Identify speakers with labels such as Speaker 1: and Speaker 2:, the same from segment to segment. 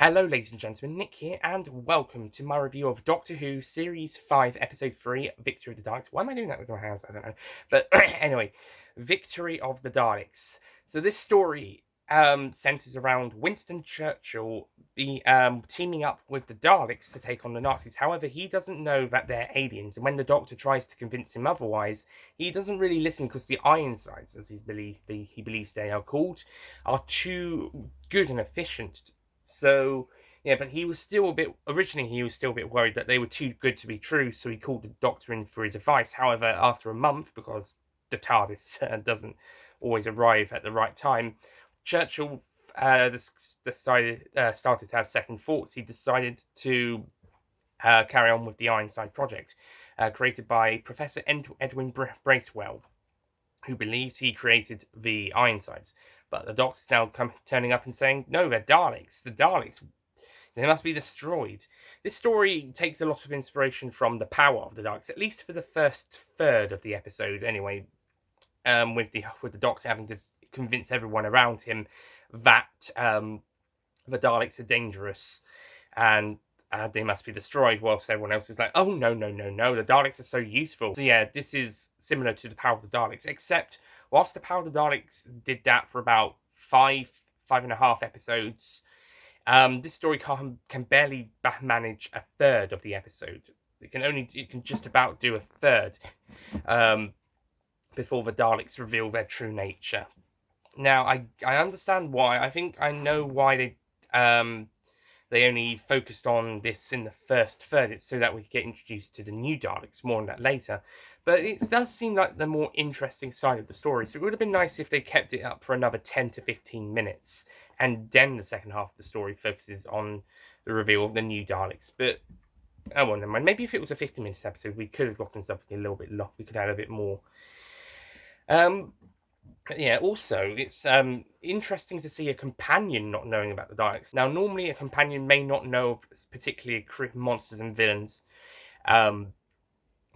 Speaker 1: Hello, ladies and gentlemen, Nick here, and welcome to my review of Doctor Who Series 5, Episode 3, Victory of the Daleks. Why am I doing that with my hands? I don't know. But anyway, Victory of the Daleks. So this story centers around Winston Churchill teaming up with the Daleks to take on the Nazis. However, he doesn't know that they're aliens, and when the Doctor tries to convince him otherwise, he doesn't really listen because the Ironsides, as he believes they are called, are too good and efficient. So, yeah, but he was still a bit worried that they were too good to be true, so he called the Doctor in for his advice. However, after a month, because the TARDIS doesn't always arrive at the right time, Churchill started to have second thoughts. He decided to carry on with the Ironside project, created by Professor Edwin Bracewell, who believes he created the Ironsides. But the Doctor's now turning up and saying, no, they're Daleks. The Daleks, they must be destroyed. This story takes a lot of inspiration from the power of the Daleks, at least for the first third of the episode, anyway. With the Doctor having to convince everyone around him that the Daleks are dangerous and they must be destroyed, whilst everyone else is like, oh, no, the Daleks are so useful. So yeah, this is similar to the power of the Daleks, except whilst the power of the Daleks did that for about five and a half episodes, this story can barely manage a third of the episode. It can just about do a third before the Daleks reveal their true nature. Now, I understand why. I think I know why they only focused on this in the first third. It's so that we could get introduced to the new Daleks. More on that later. But it does seem like the more interesting side of the story. So it would have been nice if they kept it up for another 10 to 15 minutes. And then the second half of the story focuses on the reveal of the new Daleks. But, oh well, never mind. Maybe if it was a 50-minute episode, we could have gotten something a little bit long. We could add a bit more. Yeah, also, it's interesting to see a companion not knowing about the Daleks. Now, normally a companion may not know of particularly monsters and villains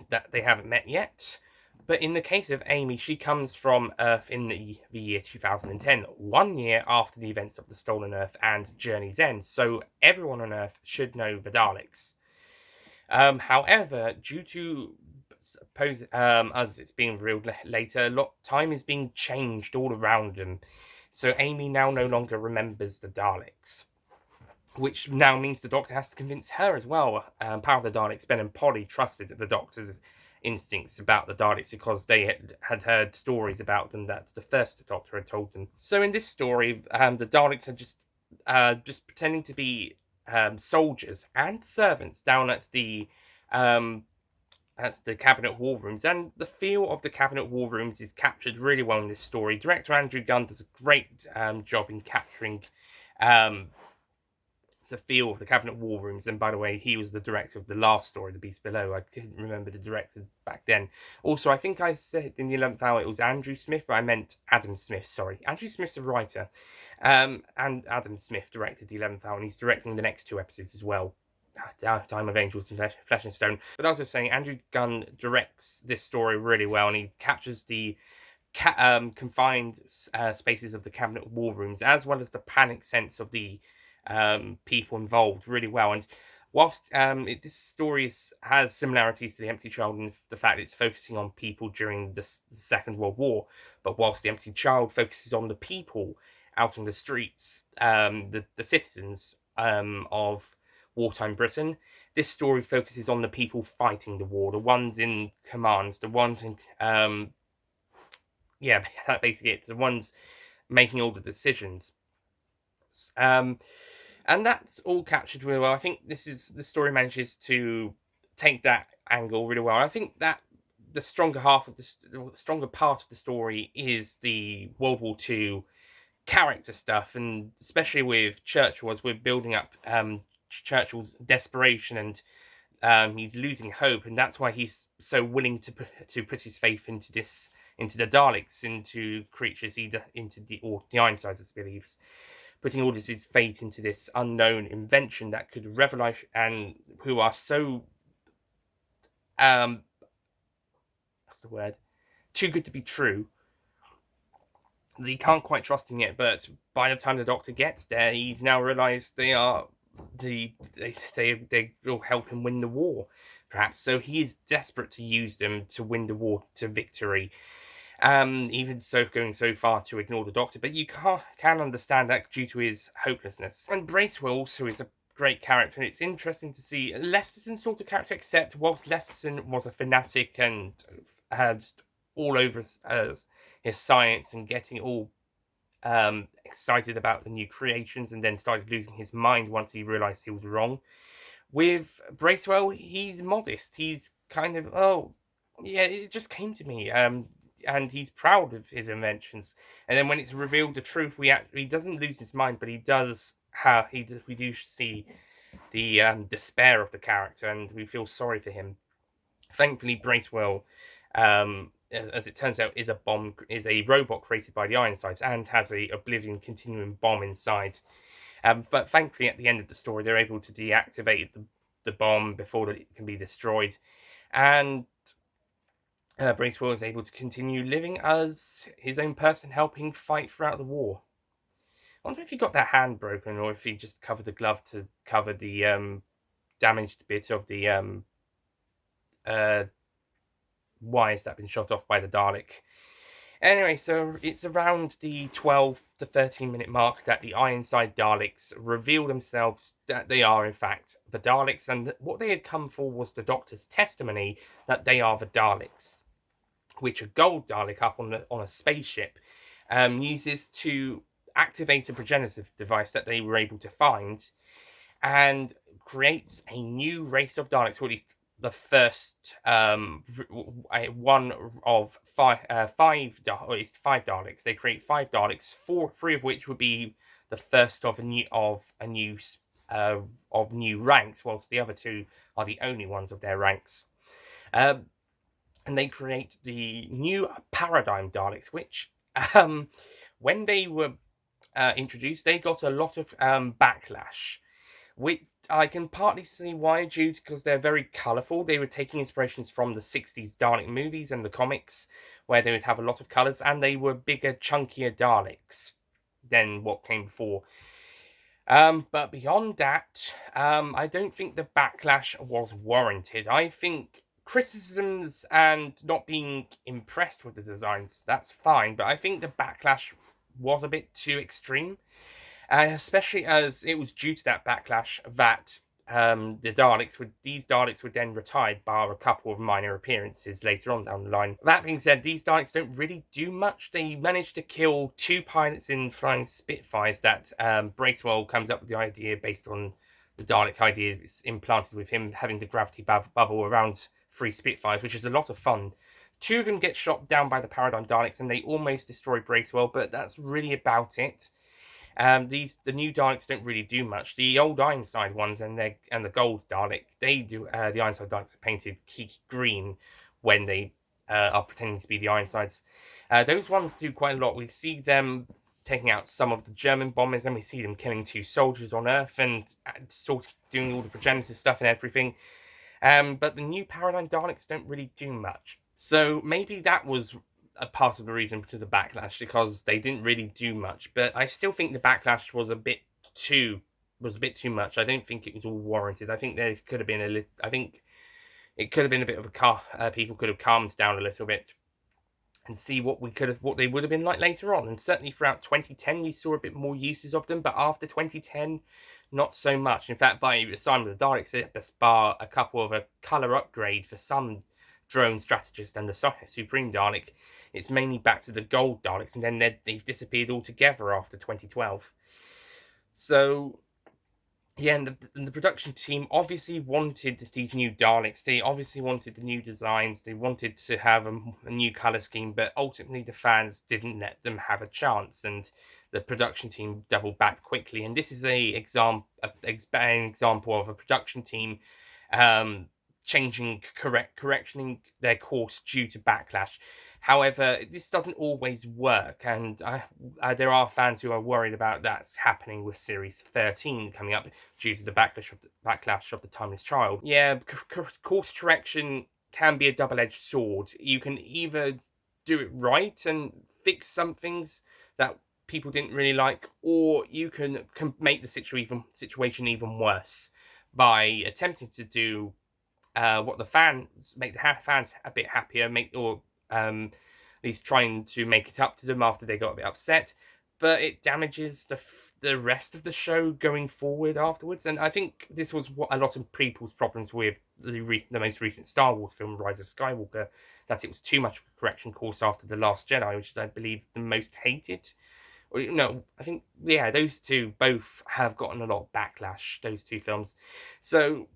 Speaker 1: that they haven't met yet. But in the case of Amy, she comes from Earth in the year 2010, 1 year after the events of the Stolen Earth and Journey's End. So everyone on Earth should know the Daleks. However, due to as it's being revealed later, time is being changed all around them. So Amy now no longer remembers the Daleks, which now means the Doctor has to convince her as well. Power of the Daleks, Ben and Polly trusted the Doctor's instincts about the Daleks because they had heard stories about them that the first Doctor had told them. So in this story, the Daleks are just pretending to be soldiers and servants down at the Cabinet War Rooms, and the feel of the Cabinet War Rooms is captured really well in this story. Director Andrew Gunn does a great job in capturing the feel of the Cabinet War Rooms. And by the way, he was the director of the last story, The Beast Below. I couldn't remember the director back then. Also, I think I said in the 11th hour it was Andrew Smith, but I meant Adam Smith, sorry. Andrew Smith's a writer. And Adam Smith directed the 11th hour, and he's directing the next 2 episodes as well. Time of Angels and Flesh and Stone. But as I was saying, Andrew Gunn directs this story really well, and he captures the confined spaces of the Cabinet War Rooms, as well as the panic sense of the people involved really well. And whilst this story has similarities to The Empty Child in the fact it's focusing on people during the Second World War, but whilst The Empty Child focuses on the people out on the streets, the citizens of wartime Britain, this story focuses on the people fighting the war, the ones in command, the ones in basically it's the ones making all the decisions. And that's all captured really well. I think the story manages to take that angle really well. I think that the stronger part of the story is the World War II character stuff, and especially with Churchill, as we're building up Churchill's desperation, and he's losing hope, and that's why he's so willing to put his faith into the Daleks, into creatures either into the Ironsides, as he believes, putting all his fate into this unknown invention that could revolutionize, and who are so what's the word? Too good to be true. He can't quite trust him yet, but by the time the Doctor gets there, he's now realised they are they will help him win the war, perhaps. So he is desperate to use them to win the war to victory. Even so, going so far to ignore the Doctor, but you can understand that due to his hopelessness. And Bracewell also is a great character, and it's interesting to see Lesterton's sort of character, except whilst Lesterton was a fanatic and just all over his science and getting all excited about the new creations, and then started losing his mind once he realised he was wrong. With Bracewell, he's modest. He's kind of, oh, yeah, it just came to me. And he's proud of his inventions. And then when it's revealed the truth, he doesn't lose his mind, but he does. We do see the despair of the character, and we feel sorry for him. Thankfully, Bracewell, as it turns out, is a robot created by the Ironsides and has a Oblivion Continuum bomb inside. But thankfully, at the end of the story, they're able to deactivate the bomb before it can be destroyed, and Bracewell is able to continue living as his own person, helping fight throughout the war. I wonder if he got that hand broken, or if he just covered the glove to cover the damaged bit of the uh, wires that have been shot off by the Dalek. Anyway, so it's around the 12 to 13 minute mark that the Ironside Daleks reveal themselves that they are, in fact, the Daleks, and what they had come for was the Doctor's testimony that they are the Daleks, which a gold Dalek up on a spaceship uses to activate a progenitive device that they were able to find, and creates a new race of Daleks, or at least the first one of five Daleks. They create five Daleks, three of which would be the first of new ranks, whilst the other two are the only ones of their ranks. And they create the new paradigm Daleks, which when they were introduced, they got a lot of backlash. Which I can partly see why, because they're very colourful. They were taking inspirations from the 60s Dalek movies and the comics, where they would have a lot of colours, and they were bigger, chunkier Daleks than what came before. But beyond that, I don't think the backlash was warranted. I think criticisms and not being impressed with the designs, that's fine, but I think the backlash was a bit too extreme. Especially as it was due to that backlash that these Daleks were then retired, bar a couple of minor appearances later on down the line. That being said, these Daleks don't really do much. They managed to kill two pilots in flying Spitfires that Bracewell comes up with the idea based on the Dalek idea implanted with him having the gravity bubble around three Spitfires, which is a lot of fun. Two of them get shot down by the Paradigm Daleks and they almost destroy Bracewell, but that's really about it. The new Daleks don't really do much. The old Ironside ones and the gold Dalek, they do. The Ironside Daleks are painted green when they are pretending to be the Ironsides. Those ones do quite a lot. We see them taking out some of the German bombers, and we see them killing two soldiers on Earth, and sort of doing all the progenitor stuff and everything. But the new Paradigm Daleks don't really do much. So maybe that was a part of the reason to the backlash, because they didn't really do much. But I still think the backlash was a bit too much. I don't think it was all warranted. I think there could have been I think it could have been a bit of people could have calmed down a little bit and see what they would have been like later on. And certainly throughout 2010, we saw a bit more uses of them. But after 2010, not so much. In fact, by the time of the Daleks, it bar a couple of a color upgrade for some drone strategist and the Supreme Dalek, it's mainly back to the gold Daleks, and then they've disappeared altogether after 2012. So, yeah, and the production team obviously wanted these new Daleks. They obviously wanted the new designs. They wanted to have a new colour scheme, but ultimately the fans didn't let them have a chance, and the production team doubled back quickly. And this is an example of a production team correcting their course due to backlash. However, this doesn't always work, and there are fans who are worried about that happening with Series 13 coming up due to the backlash of the Timeless Child. Yeah, course correction can be a double-edged sword. You can either do it right and fix some things that people didn't really like, or you can make the situation even worse by attempting to do what the fans make the fans a bit happier, at least trying to make it up to them after they got a bit upset. But it damages the rest of the show going forward afterwards. And I think this was what a lot of people's problems with the most recent Star Wars film, Rise of Skywalker, that it was too much of a correction course after The Last Jedi, which is, I believe, the most hated. Or, no, I think, yeah, those two both have gotten a lot of backlash, those two films. So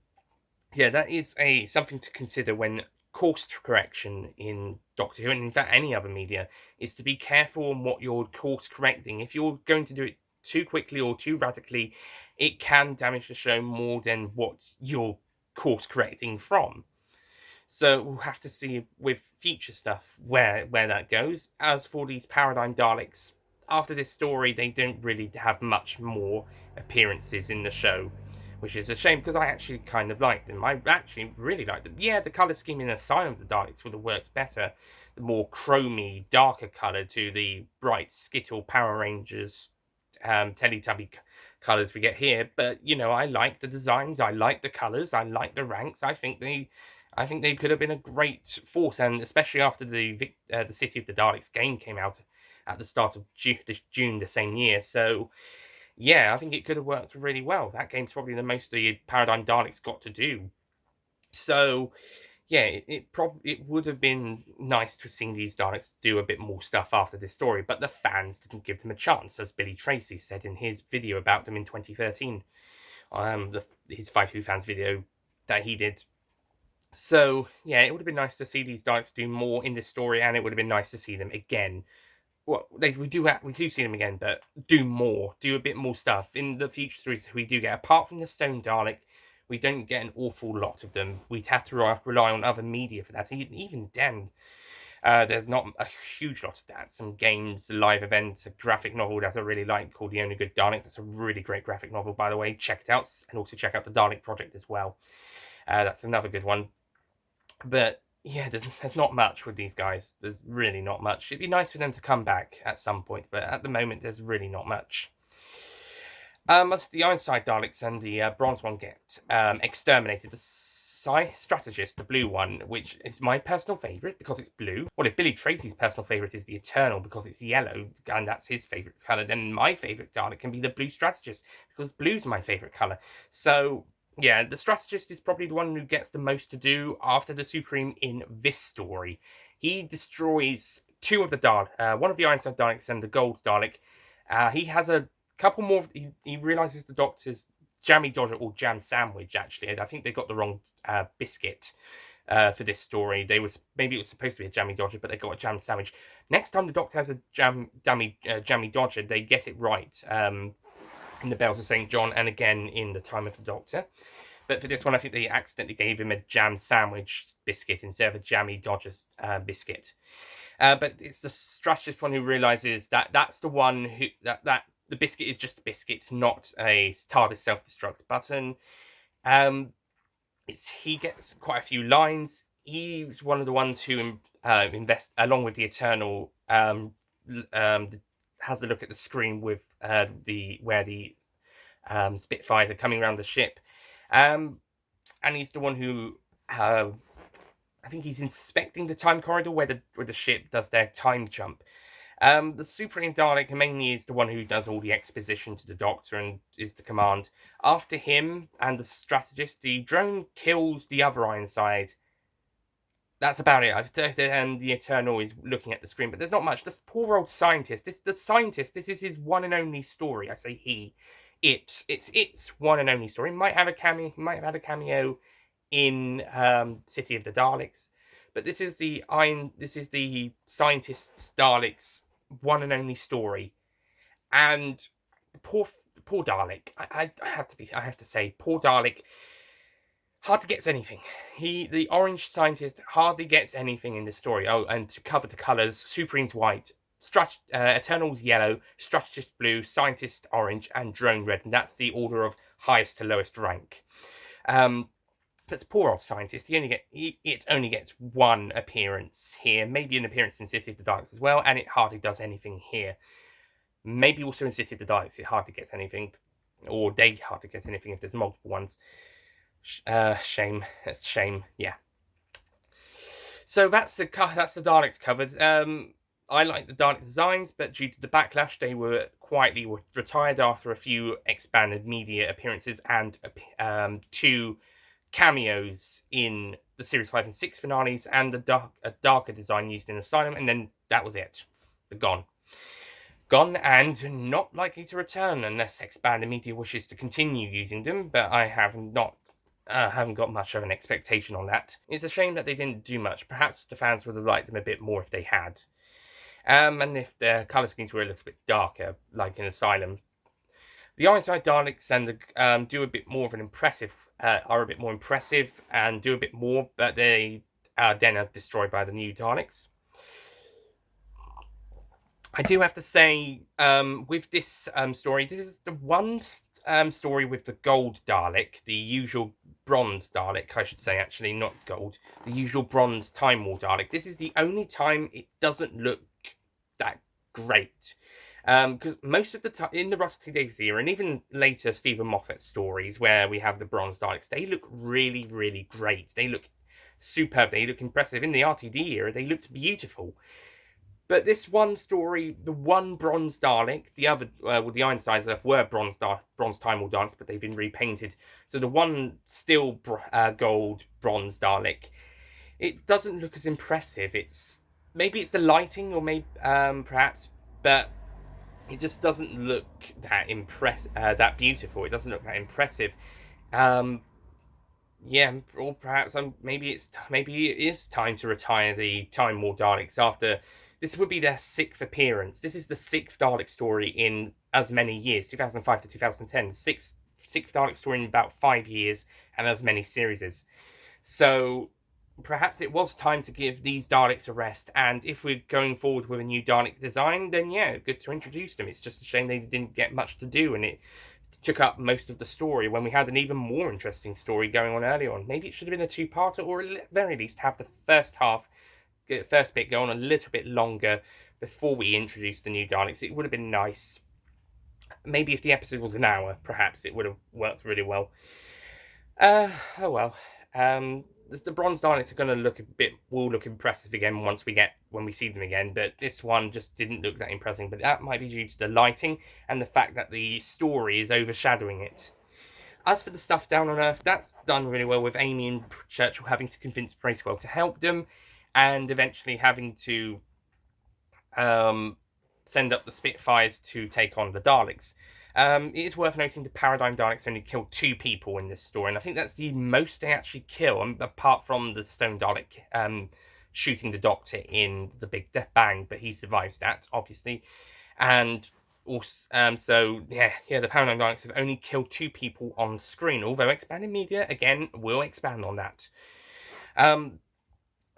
Speaker 1: yeah, that is something to consider when course correction in Doctor Who, and in fact any other media, is to be careful on what you're course correcting. If you're going to do it too quickly or too radically, it can damage the show more than what you're course correcting from. So we'll have to see with future stuff where that goes. As for these Paradigm Daleks, after this story, they don't really have much more appearances in the show, which is a shame because I actually kind of liked them. I actually really liked them. Yeah, the colour scheme in Asylum of the Daleks would have worked better. The more chromy, darker colour to the bright Skittle Power Rangers Teletubby colours we get here. But I like the designs, I like the colours, I like the ranks. I think they could have been a great force, and especially after the City of the Daleks game came out at the start of June the same year. So yeah, I think it could have worked really well. That game's probably the most the Paradigm Daleks got to do. So yeah, it would have been nice to have seen these Daleks do a bit more stuff after this story, but the fans didn't give them a chance, as Billy Tracy said in his video about them in 2013. His Fight Who Fans video that he did. So yeah, it would have been nice to see these Daleks do more in this story, and it would have been nice to see them again. Well, we do see them again, but do more, do a bit more stuff in the future series. We do get, apart from the Stone Dalek, we don't get an awful lot of them. We'd have to rely on other media for that. Even then, there's not a huge lot of that. Some games, live events, a graphic novel that I really like called The Only Good Dalek. That's a really great graphic novel, by the way. Check it out, and also check out the Dalek Project as well. That's another good one. But yeah, there's not much with these guys. There's really not much. It'd be nice for them to come back at some point, but at the moment, there's really not much. As the Ironside Daleks and the Bronze one get exterminated, the Strategist, the blue one, which is my personal favourite because it's blue. Well, if Billy Tracy's personal favourite is the Eternal because it's yellow, and that's his favourite colour, then my favourite Dalek can be the Blue Strategist because blue's my favourite colour. So yeah, the Strategist is probably the one who gets the most to do after the Supreme in this story. He destroys two of the Daleks, one of the Ironside Daleks and the Gold Dalek. He has a couple more. He realizes the Doctor's jammy dodger, or jam sandwich, actually. I think they got the wrong biscuit for this story. Maybe it was supposed to be a jammy dodger, but they got a jam sandwich. Next time the Doctor has a jammy dodger, they get it right. In the Bells of St. John, and again in the Time of the Doctor. But for this one, I think they accidentally gave him a jam sandwich biscuit instead of a jammy Dodger biscuit. But it's the strategist one who realizes that that's the one who that the biscuit is just a biscuit, not a TARDIS self-destruct button. He gets quite a few lines. He's one of the ones who invest, along with the Eternal, has a look at the screen with where the Spitfires are coming around the ship, and he's the one who I think he's inspecting the time corridor where the ship does their time jump. The Supreme Dalek mainly is the one who does all the exposition to the Doctor and is the command. After him and the strategist, the drone kills the other Ironside. That's about it. And the Eternal is looking at the screen, but there's not much. This poor old scientist. This is his one and only story. I say he. It's one and only story. He might have a cameo. He might have had a cameo in City of the Daleks, but this is the scientist Daleks' one and only story. And poor Dalek. I have to say, poor Dalek hardly gets anything. The orange scientist hardly gets anything in this story. Oh, and to cover the colours, Supreme's white, Eternal's yellow, Strategist blue, Scientist orange, and Drone red. And that's the order of highest to lowest rank. That's poor old Scientist. It only gets one appearance here, maybe an appearance in City of the Daleks as well, and it hardly does anything here. Maybe also in City of the Daleks, it hardly gets anything, or they hardly get anything if there's multiple ones. Shame. That's a shame. Yeah. So that's the Daleks covered. I like the Dalek designs, but due to the backlash, they were quietly retired after a few expanded media appearances and 2 cameos in the series 5 and 6 finales, and a darker design used in Asylum, and then that was it. They're gone. Gone and not likely to return unless expanded media wishes to continue using them, but I haven't got much of an expectation on that. It's a shame that they didn't do much. Perhaps the fans would have liked them a bit more if they had. And if the colour schemes were a little bit darker, like in Asylum. The Ironside Daleks and do a bit more of an impressive, are a bit more impressive and do a bit more, but they then are destroyed by the new Daleks. I do have to say, with this story, this is the one story with the gold Dalek, the usual bronze Dalek, I should say, actually, not gold, the usual bronze Time War Dalek. This is the only time it doesn't look that great. Because most of the time, in the Russell T Davies era, and even later Stephen Moffat stories, where we have the bronze Daleks, they look really, really great. They look superb. They look impressive. In the RTD era, they looked beautiful. But this one story, the one bronze Dalek, the other, with the Ironsides were bronze Time War Daleks, but they've been repainted. So the one still gold bronze Dalek, it doesn't look as impressive. Maybe it's the lighting, or maybe perhaps, but it just doesn't look that beautiful. It doesn't look that impressive. Yeah, or perhaps maybe it is time to retire the Time War Daleks after. This would be their 6th appearance. This is the 6th Dalek story in as many years, 2005 to 2010. Sixth Dalek story in about 5 years, and as many series. So perhaps it was time to give these Daleks a rest, and if we're going forward with a new Dalek design, then yeah, good to introduce them. It's just a shame they didn't get much to do, and it took up most of the story when we had an even more interesting story going on earlier on. Maybe it should have been a 2-parter, or at the very least have the first bit go on a little bit longer before we introduce the new Daleks. It would have been nice. Maybe if the episode was an hour, perhaps it would have worked really well. Oh well. The bronze Daleks are going to will look impressive again when we see them again, but this one just didn't look that impressive. But that might be due to the lighting and the fact that the story is overshadowing it. As for the stuff down on Earth, that's done really well, with Amy and Churchill having to convince Bracewell to help them, and eventually having to send up the Spitfires to take on the Daleks. It is worth noting the Paradigm Daleks only killed 2 people in this story, and I think that's the most they actually kill, apart from the Stone Dalek shooting the Doctor in the Big Death Bang, but he survives that, obviously. And also, so yeah, the Paradigm Daleks have only killed 2 people on screen, although expanded media, again, will expand on that.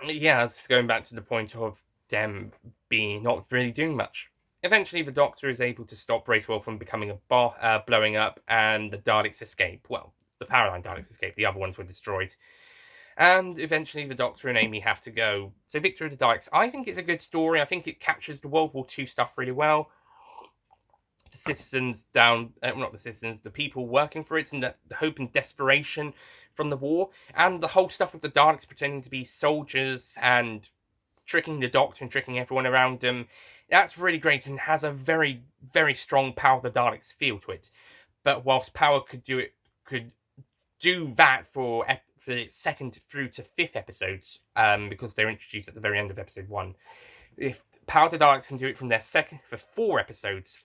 Speaker 1: Yeah, going back to the point of them being not really doing much. Eventually, the Doctor is able to stop Bracewell from becoming blowing up, and the Daleks escape. Well, the Paradigm Daleks escape. The other ones were destroyed. And eventually, the Doctor and Amy have to go. So, Victory of the Daleks. I think it's a good story. I think it captures the World War II stuff really well. The citizens the people working for it, and the hope and desperation from the war, and the whole stuff with the Daleks pretending to be soldiers and tricking the Doctor and tricking everyone around them. That's really great and has a very, very strong Power of the Daleks feel to it. But whilst Power could do that for its 2nd through to 5th episodes, because they're introduced at the very end of episode 1. If Power of the Daleks can do it from their 2nd for 4 episodes,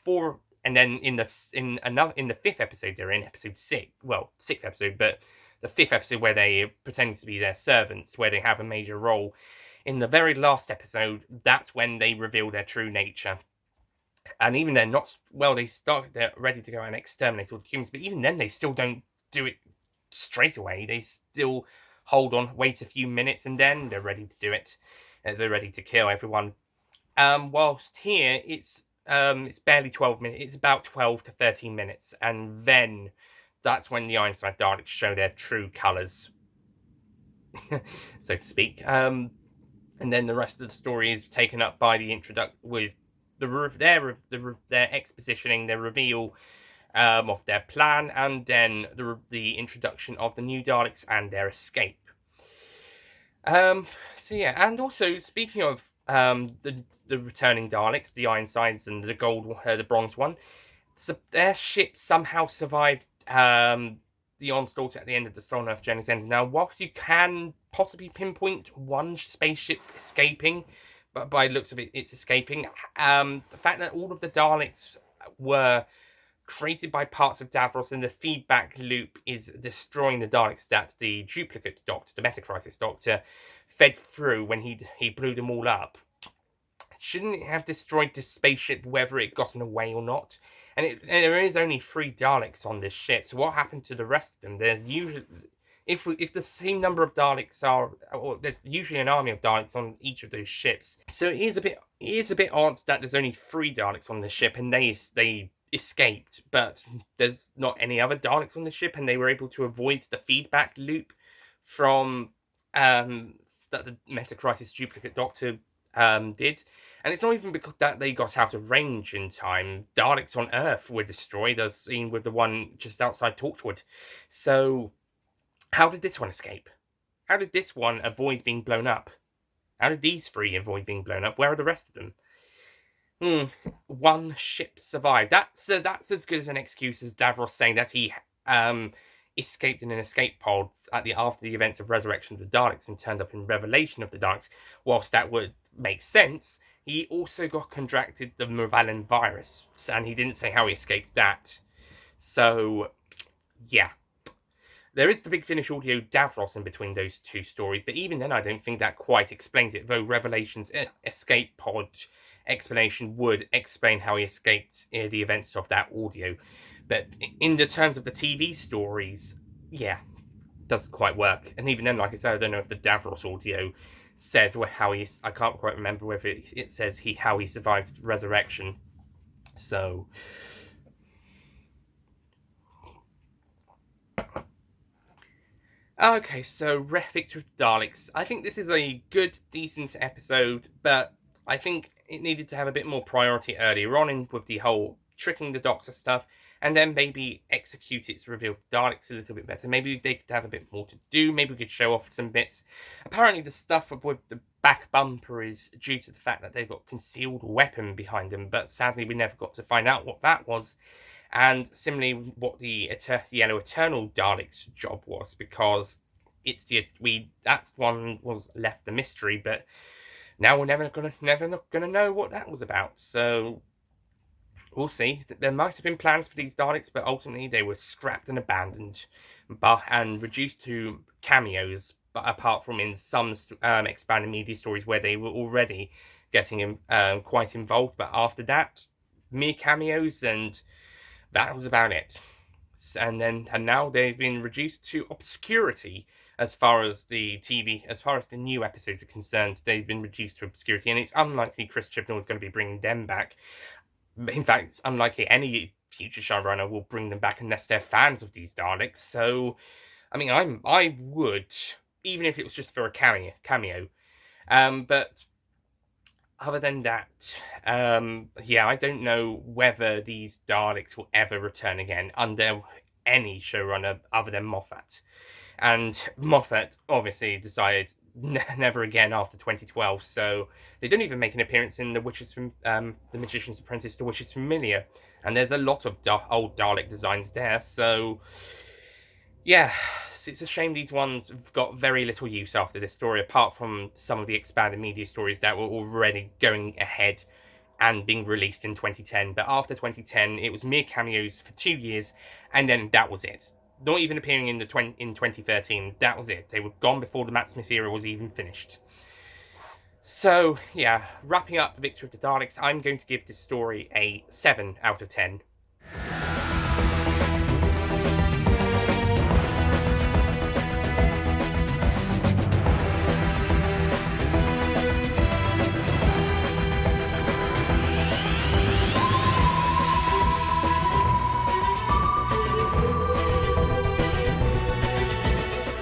Speaker 1: and then in the 5th episode they're in episode 6. Well, 6th episode, but the 5th episode where they pretend to be their servants, where they have a major role. In the very last episode, that's when they reveal their true nature. And even then, they're ready to go and exterminate all the humans, but even then, they still don't do it straight away. They still hold on, wait a few minutes, and then they're ready to do it. They're ready to kill everyone. Whilst here, it's barely 12 minutes. It's about 12 to 13 minutes, and then that's when the Ironside Daleks show their true colours, so to speak. And then the rest of the story is taken up by the their expositioning, their reveal of their plan, and then the introduction of the new Daleks and their escape. So yeah, and also speaking of the returning Daleks, the Ironsides and the bronze one, so their ship somehow survived the onslaught at the end of the Stolen Earth Journey's End. Now, whilst you can possibly pinpoint one spaceship escaping, but by the looks of it, it's escaping. The fact that all of the Daleks were created by parts of Davros, and the feedback loop is destroying the Daleks that the duplicate Doctor, the Metacrisis Doctor, fed through when he blew them all up. Shouldn't it have destroyed this spaceship, whether it gotten away or not? And there is only 3 Daleks on this ship, so what happened to the rest of them? There's usually, if the same number of Daleks are, or there's usually an army of Daleks on each of those ships. So it is a bit odd that there's only 3 Daleks on the ship, and they escaped, but there's not any other Daleks on the ship, and they were able to avoid the feedback loop from that the Metacrisis duplicate Doctor did. And it's not even because that they got out of range in time. Daleks on Earth were destroyed, as seen with the one just outside Torchwood. So how did this one escape? How did this one avoid being blown up? How did these 3 avoid being blown up? Where are the rest of them? One ship survived. That's as good as an excuse as Davros saying that he escaped in an escape pod after the events of Resurrection of the Daleks and turned up in Revelation of the Daleks. Whilst that would make sense, he also contracted the Mervalin virus, and he didn't say how he escaped that. So, yeah. There is the Big Finish audio Davros in between those 2 stories, but even then I don't think that quite explains it, though Revelation's escape pod explanation would explain how he escaped the events of that audio. But in the terms of the TV stories, yeah, doesn't quite work. And even then, like I said, I don't know if the Davros audio says how I can't quite remember whether it says how he survived Resurrection. So okay, so Victor of the Daleks. I think this is a good, decent episode, but I think it needed to have a bit more priority earlier on with the whole tricking the Doctor stuff, and then maybe execute its reveal to Daleks a little bit better. Maybe they could have a bit more to do. Maybe we could show off some bits. Apparently the stuff with the back bumper is due to the fact that they've got concealed weapon behind them, but sadly we never got to find out what that was. And similarly, what the Yellow Eternal Dalek's job was, because that one was left a mystery, but now we're never gonna know what that was about. So we'll see. There might have been plans for these Daleks, but ultimately they were scrapped and abandoned, and reduced to cameos. But apart from in some expanded media stories where they were already getting quite involved, but after that, mere cameos, and that was about it. And now they've been reduced to obscurity as far as the new episodes are concerned. They've been reduced to obscurity, and it's unlikely Chris Chibnall is going to be bringing them back. In fact, it's unlikely any future showrunner will bring them back unless they're fans of these Daleks. So, I mean, I would, even if it was just for a cameo. But other than that, yeah, I don't know whether these Daleks will ever return again under any showrunner other than Moffat. And Moffat obviously decided never again after 2012, so they don't even make an appearance in The Magician's Apprentice, The Witch's Familiar, and there's a lot of old Dalek designs there, so yeah, it's a shame these ones have got very little use after this story, apart from some of the expanded media stories that were already going ahead and being released in 2010, but after 2010 it was mere cameos for 2 years, and then that was it. Not even appearing in 2013, that was it. They were gone before the Matt Smith era was even finished. So, yeah, wrapping up Victor of the Daleks, I'm going to give this story a 7 out of 10.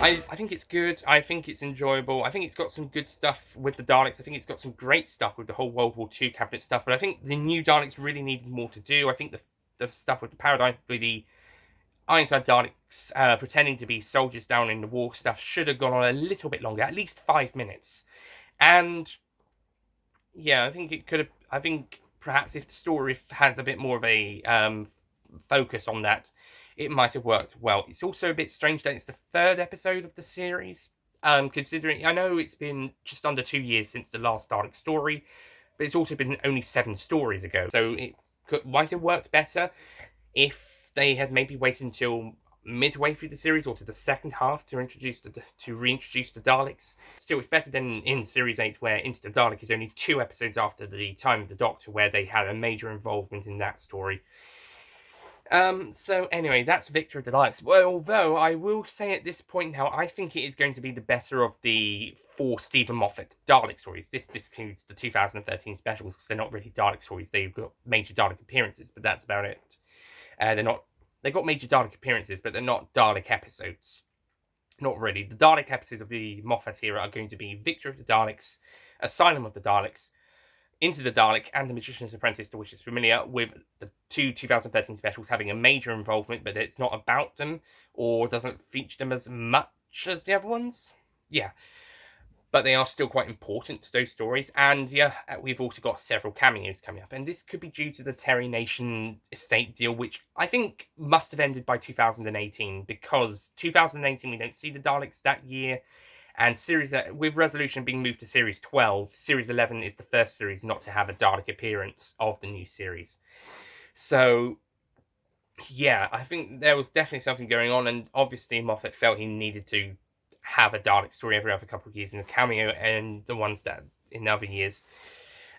Speaker 1: I think it's good. I think it's enjoyable. I think it's got some good stuff with the Daleks. I think it's got some great stuff with the whole World War II cabinet stuff. But I think the new Daleks really needed more to do. I think the stuff with the paradigm, with the Ironside Daleks pretending to be soldiers down in the war stuff should have gone on a little bit longer, at least 5 minutes. And yeah, I think it could have. I think perhaps if the story had a bit more of a focus on that, it might have worked well. It's also a bit strange that it's the 3rd episode of the series. Considering I know it's been just under 2 years since the last Dalek story, but it's also been only 7 stories ago. So it might have worked better if they had maybe waited until midway through the series or to the second half to reintroduce the Daleks. Still, it's better than in Series 8, where Into the Dalek is only 2 episodes after the Time of the Doctor, where they had a major involvement in that story. So anyway, that's Victor of the Daleks. Well, although I will say at this point now, I think it is going to be the better of the 4 Stephen Moffat Dalek stories. This includes the 2013 specials, because they're not really Dalek stories. They've got major Dalek appearances, but that's about it. They've got major Dalek appearances, but they're not Dalek episodes. Not really. The Dalek episodes of the Moffat era are going to be Victor of the Daleks, Asylum of the Daleks, Into the Dalek, and The Magician's Apprentice, to which is familiar, with the 2 2013 specials having a major involvement, but it's not about them, or doesn't feature them as much as the other ones. Yeah. But they are still quite important to those stories, and yeah, we've also got several cameos coming up, and this could be due to the Terry Nation estate deal, which I think must have ended by 2018, because 2018 we don't see the Daleks that year, and with Resolution being moved to Series 12, Series 11 is the first series not to have a Dalek appearance of the new series. So yeah, I think there was definitely something going on, and obviously Moffat felt he needed to have a Dalek story every other couple of years in a cameo, and the ones that in other years.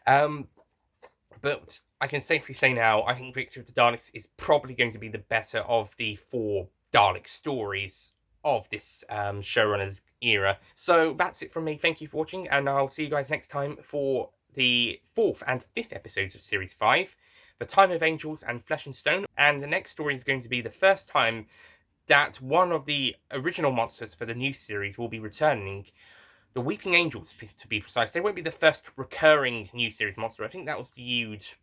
Speaker 1: But I can safely say now, I think Victor of the Daleks is probably going to be the better of the 4 Dalek stories of this showrunner's era. So that's it from me. Thank you for watching, and I'll see you guys next time for the 4th and 5th episodes of Series 5, The Time of Angels and Flesh and Stone. And the next story is going to be the first time that one of the original monsters for the new series will be returning. The Weeping Angels, to be precise. They won't be the first recurring new series monster. I think that was the huge,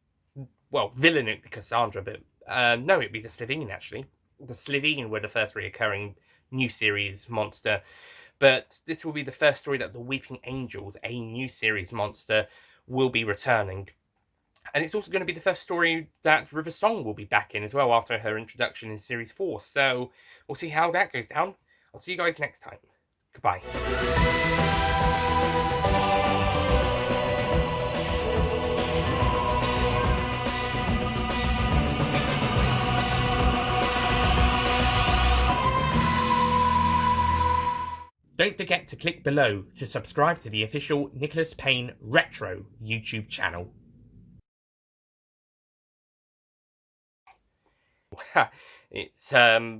Speaker 1: villain at Cassandra, but no, it'd be the Slovene, actually. The Slovene were the first recurring new series monster, but this will be the first story that the Weeping Angels, a new series monster, will be returning. And it's also going to be the first story that River Song will be back in as well after her introduction in Series 4. So we'll see how that goes down. I'll see you guys next time. Goodbye. Don't forget to click below to subscribe to the official Nicholas Payne Retro YouTube channel. It's yeah,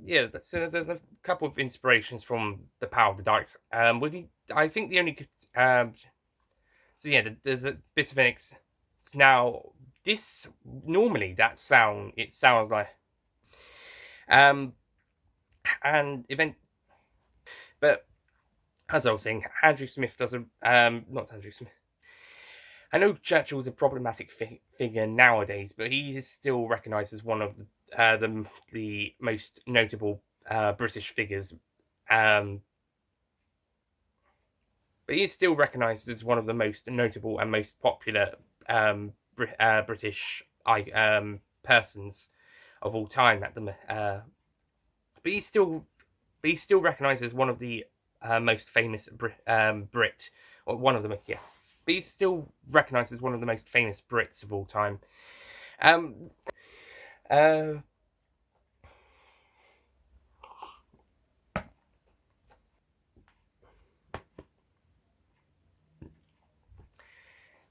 Speaker 1: there's a couple of inspirations from the Power of the Daleks. I think the only so yeah, there's a bit of an now this normally that sound it sounds like and but as I was saying, Andrew Smith not Andrew Smith. I know Churchill's a problematic figure nowadays, but he is still recognised as one of the most notable British figures. But he is still recognised as one of the most notable and most popular British persons of all time at the. But he's still recognised as one of the most famous Brit, or one of them, yeah. But he's still recognised as one of the most famous Brits of all time.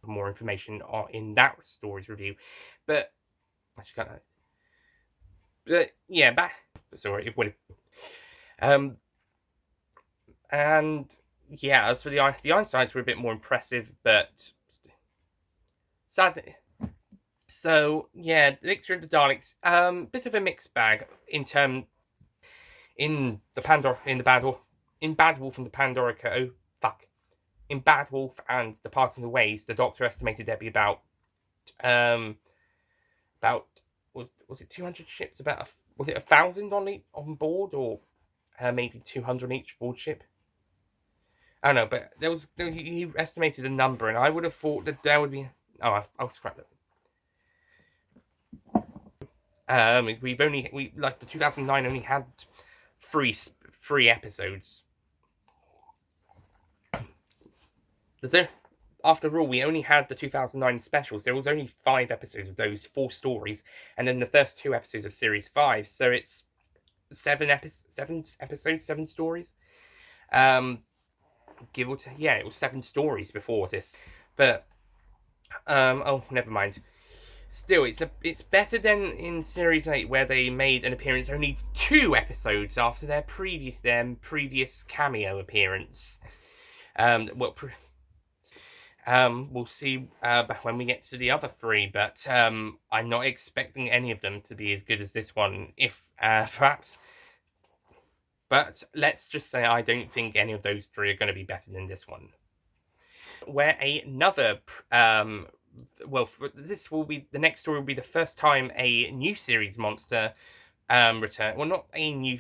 Speaker 1: More information in that story's review, but actually can't. But yeah, sorry, it would. And yeah, as for the Einsteins were a bit more impressive, but sadly. So yeah, Victor of the Daleks, bit of a mixed bag in in Bad Wolf and the Pandora Code. In Bad Wolf and the Parting of Ways, the Doctor estimated there'd be about was it 200 ships? Was it 1,000 on board, or maybe 200 each board ship? I don't know, but he estimated a number, and I would have thought that there would be. Oh, I'll scrap that. We like the 2009 only had three episodes. After all, we only had the 2009 specials. There was only 5 episodes of those, 4 stories, and then the first 2 episodes of series 5. So it's 7 episodes, 7 stories. Give or take, yeah, it was 7 stories before this, but oh, never mind. Still, it's better than in series 8, where they made an appearance only 2 episodes after their previous cameo appearance. We'll see when we get to the other 3, but I'm not expecting any of them to be as good as this one, if perhaps. But let's just say I don't think any of those 3 are going to be better than this one. Where another this will be the next story will be the first time a new series monster return. Well, not a new